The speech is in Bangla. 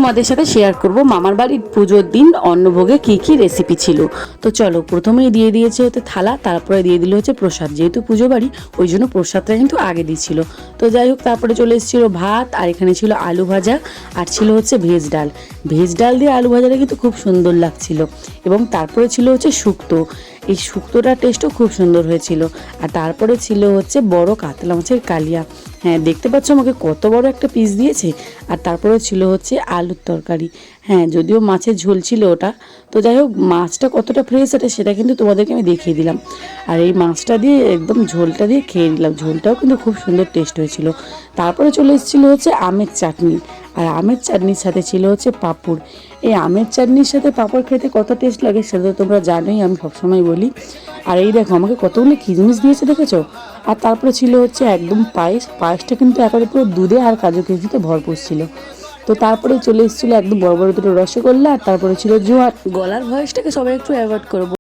তোমাদের সাথে শেয়ার করব মামার বাড়ির পুজোর দিন অন্নভোগে কি কি রেসিপি ছিল। তো চলো, প্রথমেই দিয়ে দিয়েছে হচ্ছে থালা, তারপরে দিয়ে দিল হচ্ছে প্রসাদ। যেহেতু পুজো বাড়ি ওই জন্য প্রসাদটা কিন্তু আগে দিচ্ছিল। তো যাই হোক, তারপরে চলে এসেছিলো ভাত, আর এখানে ছিল আলু ভাজা, আর ছিল হচ্ছে ভেজ ডাল। ভেজ ডাল দিয়ে আলু ভাজাটা কিন্তু খুব সুন্দর লাগছিল। এবং তারপরে ছিল হচ্ছে শুক্তো। এই শুক্তোটার টেস্টও খুব সুন্দর হয়েছিল। আর তারপরে ছিল হচ্ছে বড় কাতলা মাছের কালিয়া। হ্যাঁ, দেখতে পাচ্ছ আমাকে কত বড় একটা পিস দিয়েছে। আর তারপরে ছিল হচ্ছে আলুর তরকারি। হ্যাঁ, যদিও মাছের ঝোল ছিল ওটা। তো যাই হোক, মাছটা কতটা ফ্রেশ এটা সেটা কিন্তু তোমাদেরকে আমি দেখিয়ে দিলাম। আর এই মাছটা দিয়ে একদম ঝোলটা দিয়ে খেয়ে নিলাম। ঝোলটাও কিন্তু খুব সুন্দর টেস্ট হয়েছিল। তারপরে চলে এসেছিলো হচ্ছে আমের চাটনি। আর আমের চাটনির সাথে ছিল হচ্ছে পাঁপড়। এই আমের চাটনির সাথে পাঁপড় খেতে কত টেস্ট লাগে সেটা তো তোমরা জানোই, আমি সবসময় বলি। আর এই দেখো আমাকে কতগুলো কিশমিশ দিয়েছে, দেখেছো? আর তারপরে ছিল হচ্ছে একদম পায়েস। পায়েসটা কিন্তু একেবারে পুরো দুধে আর কাজু কিশমিশে ভরপুর ছিল। তো তারপরে চলে এসেছিলো একদম বড় বড় দুটো রসগোল্লা, আর তারপরে ছিল জোয়ার। গলার ভয়েসটাকে সবাই একটু অ্যাভয়েড করবো।